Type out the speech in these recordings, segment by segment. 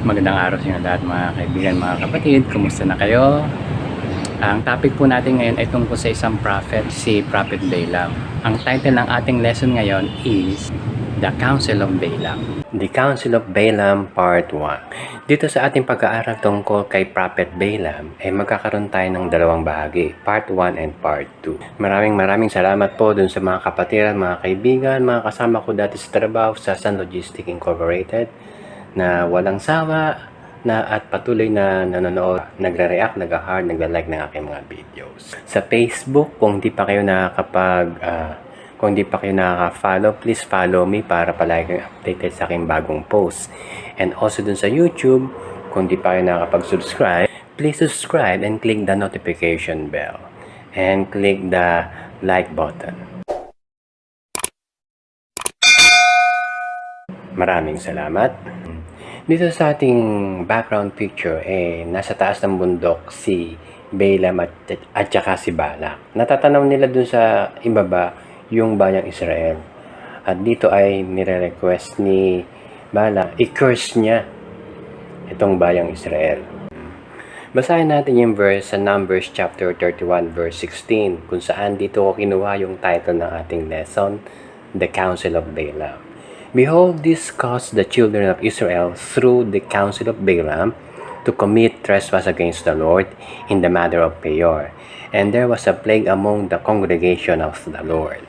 Magandang araw sa inyo lahat mga kaibigan, mga kapatid. Kumusta na kayo? Ang topic po natin ngayon ay tungkol sa isang prophet, si Prophet Balaam. Ang title ng ating lesson ngayon is The Counsel of Balaam. The Counsel of Balaam Part 1. Dito sa ating pag-aaral tungkol kay Prophet Balaam ay magkakaroon tayo ng dalawang bahagi, Part 1 and Part 2. Maraming salamat po dun sa mga kapatiran, mga kaibigan, mga kasama ko dati sa trabaho sa Sun Logistics Incorporated na walang sawa na at patuloy na nanonood, nagre-react, nag-heart, nagla-like ng aking mga videos. Sa Facebook, kung di pa kayo nakaka-follow, please follow me para palagi kayong updated sa aking bagong post. And also dun sa YouTube, kung di pa kayo nakakapag-subscribe, please subscribe and click the notification bell. And click the like button. Maraming salamat. Dito sa ating background picture, nasa taas ng bundok si Balaam at saka si Balak. Natatanaw nila dun sa ibaba yung bayang Israel. At dito ay nire-request ni Balak, i-curse niya itong bayang Israel. Basahin natin yung verse sa Numbers chapter 31 verse 16 kung saan dito ko kinuha yung title ng ating lesson, The Counsel of Balaam. Behold, this caused the children of Israel through the counsel of Balaam to commit trespass against the Lord in the matter of Peor. And there was a plague among the congregation of the Lord.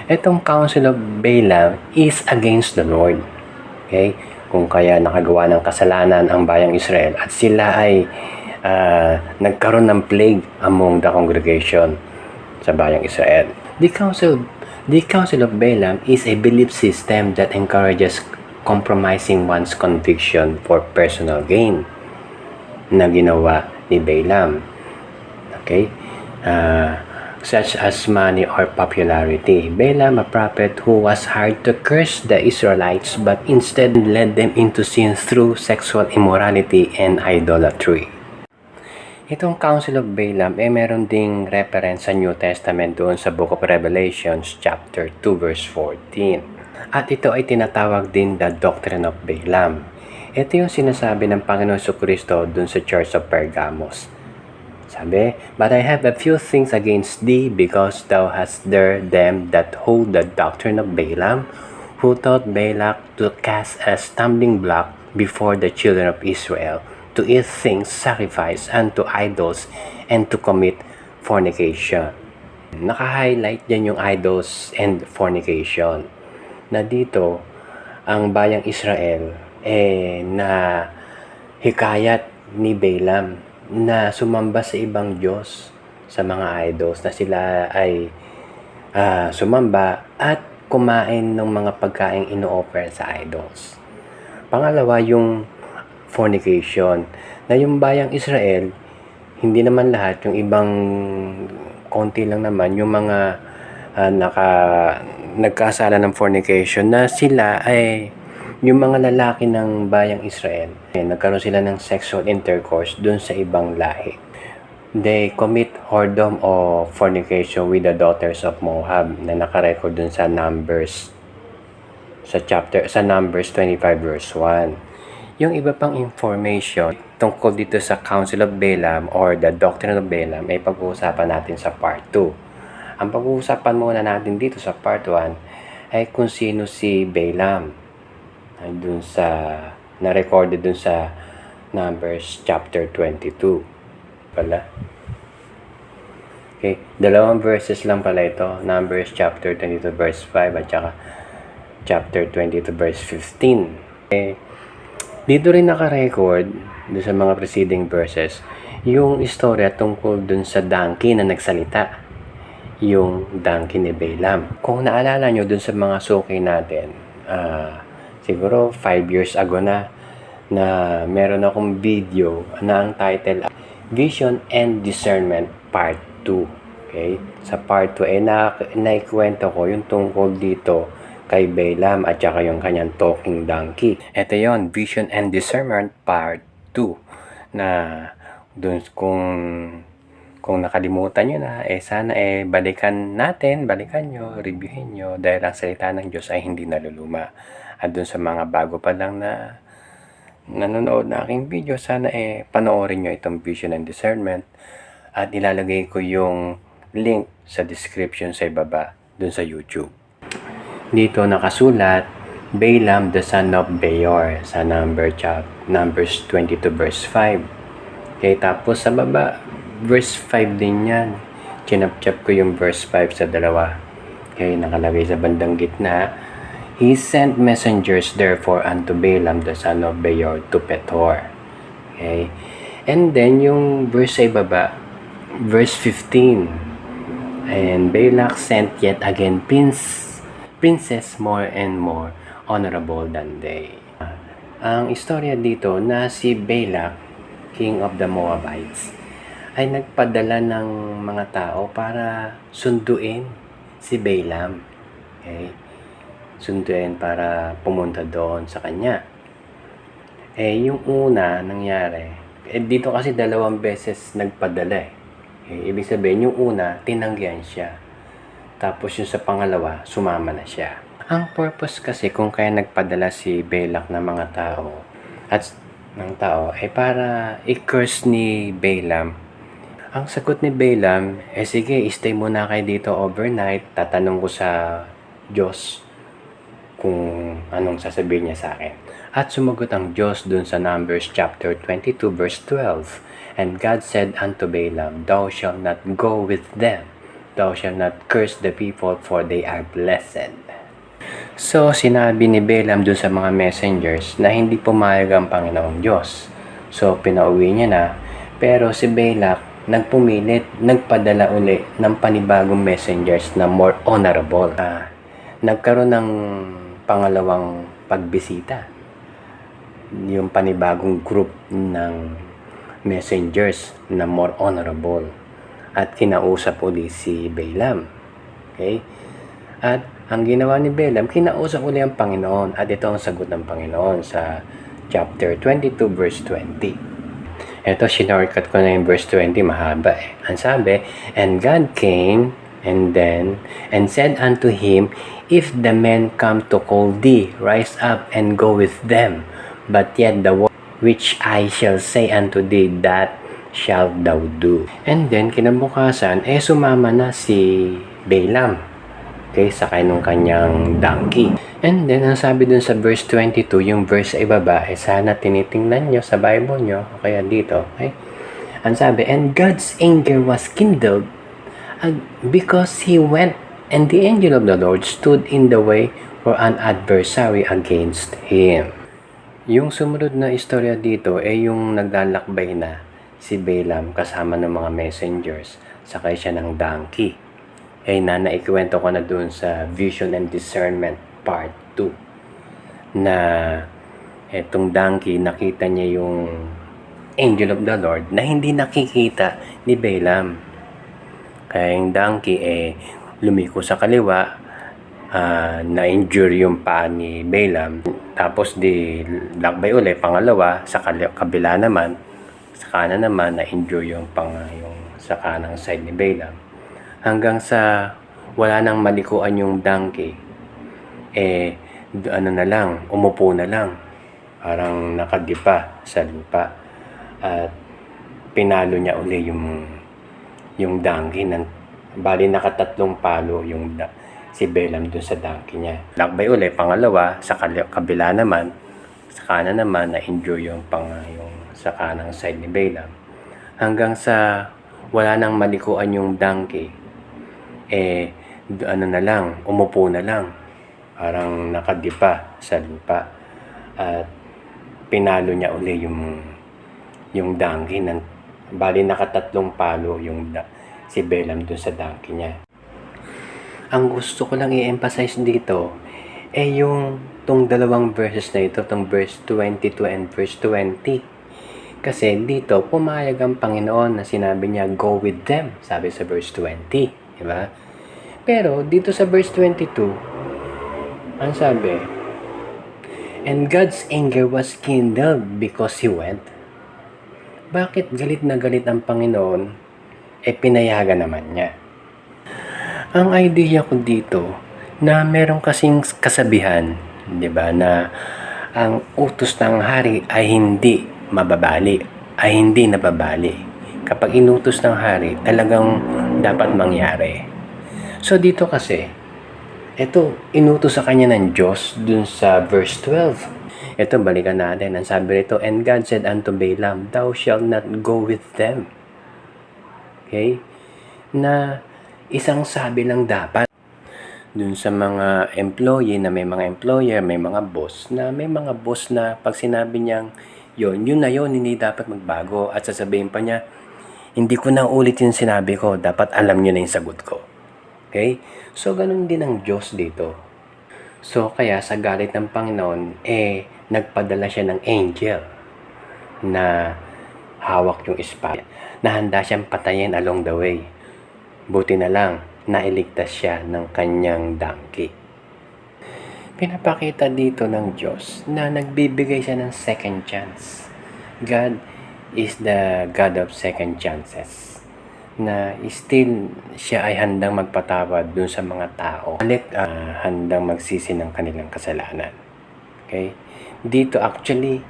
Itong counsel of Balaam is against the Lord. Okay? Kung kaya nakagawa ng kasalanan ang bayang Israel at sila ay nagkaroon ng plague among the congregation sa bayang Israel. The Counsel of Balaam is a belief system that encourages compromising one's conviction for personal gain na ginawa ni Balaam. Okay? Such as money or popularity. Balaam, a prophet who was hired to curse the Israelites but instead led them into sin through sexual immorality and idolatry. Itong Counsel of Balaam meron ding reference sa New Testament doon sa Book of Revelations chapter 2 verse 14. At ito ay tinatawag din the Doctrine of Balaam. Ito yung sinasabi ng Panginoon Jesucristo doon sa Church of Pergamos. Sabi, "But I have a few things against thee, because thou hast there them that hold the doctrine of Balaam, who taught Balak to cast a stumbling block before the children of Israel, to eat things sacrificed unto idols, and to commit fornication." Naka-highlight dyan yung idols and fornication. Na dito, ang bayang Israel na hikayat ni Balaam na sumamba sa ibang Diyos, sa mga idols, na sila ay sumamba at kumain ng mga pagkaing ino-offer sa idols. Pangalawa, yung fornication, na yung bayang Israel, hindi naman lahat, yung ibang konti lang naman, yung mga nagkasala ng fornication, na sila ay yung mga lalaki ng bayang Israel, nagkaroon sila ng sexual intercourse dun sa ibang lahi. They commit whoredom o fornication with the daughters of Moab, na nakarecord dun sa Numbers sa Numbers 25 verse 1. Yung iba pang information tungkol dito sa Counsel of Balaam or the Doctrine of Balaam ay pag-uusapan natin sa Part 2. Ang pag-uusapan muna natin dito sa Part 1 ay kung sino si Balaam. Ay dun sa na-recorded dun sa Numbers chapter 22 pala. Okay, dalawang verses lang pala ito. Numbers chapter 22 verse 5 at saka chapter 22 verse 15. Dito rin naka-record dun sa mga preceding verses yung istorya tungkol dun sa donkey na nagsalita, yung donkey ni Balaam. Kung naalala nyo dun sa mga suki natin, siguro 5 years ago na meron akong video na ang title Vision and Discernment Part 2. Okay? Sa Part 2 naikwento ko yung tungkol dito kay Balaam at saka yung kanyang talking donkey. Ito yon, Vision and Discernment Part 2, na dun kung nakalimutan nyo na, sana balikan nyo, reviewin nyo, dahil ang salita ng Diyos ay hindi naluluma. At dun sa mga bago pa lang na nanonood na aking video, sana panoorin nyo itong Vision and Discernment. At ilalagay ko yung link sa description sa ibaba dun sa YouTube. Dito nakasulat, Balaam the son of Beor sa Numbers 22 verse 5. Okay, tapos sa baba, verse 5 din yan. Chinap-chap ko yung verse 5 sa dalawa. Okay, nakalagay sa bandang gitna. He sent messengers therefore unto Balaam the son of Beor to Petor. Okay, and then yung verse sa ibaba, verse 15. And Balak sent yet again princes more and more honorable than they. Ang istorya dito na si Balak, king of the Moabites, ay nagpadala ng mga tao para sunduin si Balaam. Okay? Sunduin para pumunta doon sa kanya. Yung una nangyari, dito kasi 2 beses nagpadala. Ibig sabihin, yung una, tinanggihan siya. Tapos yung sa pangalawa, sumama na siya. Ang purpose kasi kung kaya nagpadala si Balak ng mga tao ay para i-curse ni Balaam. Ang sagot ni Balaam, sige, stay muna kayo dito overnight. Tatanong ko sa Diyos kung anong sasabihin niya sa akin. At sumagot ang Diyos dun sa Numbers chapter 22 verse 12. And God said unto Balaam, Thou shalt not go with them. Thou shalt not curse the people, for they are blessed. So, sinabi ni Balaam dun sa mga messengers na hindi pumayag ang Panginoong Diyos. So, pinauwi niya na. Pero si Balak, nagpumilit, nagpadala uli ng panibagong messengers na more honorable. Nagkaroon ng pangalawang pagbisita. Yung panibagong group ng messengers na more honorable. At kinausap uli si Balaam. Okay? At ang ginawa ni Balaam, kinausap uli ang Panginoon. At ito ang sagot ng Panginoon sa chapter 22 verse 20. Ito, shortcut ko na yung verse 20, mahaba Ang sabi, And God came and said unto him, If the men come to call thee, rise up and go with them. But yet the word which I shall say unto thee, that shalt thou do. And then, kinabukasan, sumama na si Balaam. Okay, sakay nung kanyang donkey. And then, ang sabi dun sa verse 22, yung verse sa ibaba, sana tinitingnan nyo sa Bible nyo, o kaya dito, okay? Ang sabi, And God's anger was kindled because he went, and the angel of the Lord stood in the way for an adversary against him. Yung sumunod na istorya dito yung naglalakbay na si Balaam kasama ng mga messengers, sakay siya ng donkey. Naikwento ko na dun sa Vision and Discernment Part 2 na etong donkey, nakita niya yung angel of the Lord na hindi nakikita ni Balaam. Kaya yung donkey lumiko sa kaliwa, na-injure yung paa ni Balaam. Tapos lakbay uli, pangalawa, sa kabila naman, sa kanan naman, na-injure yung sa kanang side ni Balaam. Hanggang sa wala nang malikuan yung donkey, umupo na lang. Parang nakadipa sa lupa. At pinalo niya uli yung donkey. Bali nakatatlong palo si Balaam dun sa donkey niya. Lakbay uli, pangalawa, sa kabila naman, sa kanan naman, na-injure yung sa kanang side ni Balaam. Hanggang sa wala nang malikuan yung donkey, umupo na lang. Parang nakadipa sa lupa. At pinalo niya uli yung donkey. Bali nakatatlong palo si Balaam dun sa donkey niya. Ang gusto ko lang i-emphasize dito yung tong dalawang verses na ito, tong verse 22 and verse 20. Kasi dito, pumayag ang Panginoon na sinabi niya, go with them, sabi sa verse 20. Diba? Pero dito sa verse 22, ang sabi, And God's anger was kindled because he went. Bakit galit na galit ang Panginoon? Pinayagan naman niya. Ang idea ko dito, na meron kasing kasabihan, di ba, na ang utos ng hari ay hindi mababali, ay hindi nababali. Kapag inutos ng hari, talagang dapat mangyari. So dito kasi, ito, inutos sa kanya ng Diyos dun sa verse 12. Ito, balikan natin. Ang sabi rito, "And God said unto Balaam, Thou shalt not go with them." Okay? Na isang sabi lang dapat dun sa mga employee na may mga employer, may mga boss na pag sinabi niyang yun na yun, hindi dapat magbago, at sasabihin pa niya, hindi ko na ulit yung sinabi ko, dapat alam niyo na yung sagot ko. Okay? So, ganun din ang Diyos dito. So, kaya sa galit ng Panginoon, nagpadala siya ng angel na hawak yung espada, na handa siyang patayin along the way. Buti na lang, nailigtas siya ng kanyang donkey. Pinapakita dito ng Diyos na nagbibigay siya ng second chance. God is the God of second chances. Na still siya ay handang magpatawad dun sa mga tao. Handang magsisi ng kanilang kasalanan. Okay? Dito actually,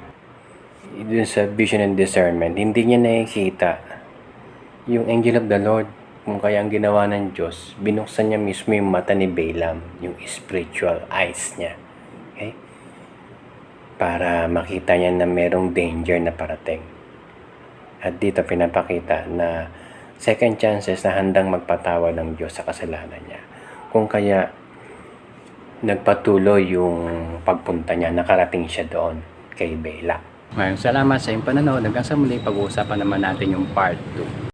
dun sa vision and discernment, hindi niya nakikita yung angel of the Lord. Kung kaya ang ginawa ng Diyos, binuksan niya mismo yung mata ni Balaam, yung spiritual eyes niya. Okay? Para makita niya na merong danger na parating. At dito pinapakita na second chances na handang magpatawad ng Diyos sa kasalanan niya. Kung kaya nagpatuloy yung pagpunta niya, nakarating siya doon kay Balaam. Maraming salamat sa iyong pananood. Hanggang sa muli, pag-uusapan naman natin yung part 2.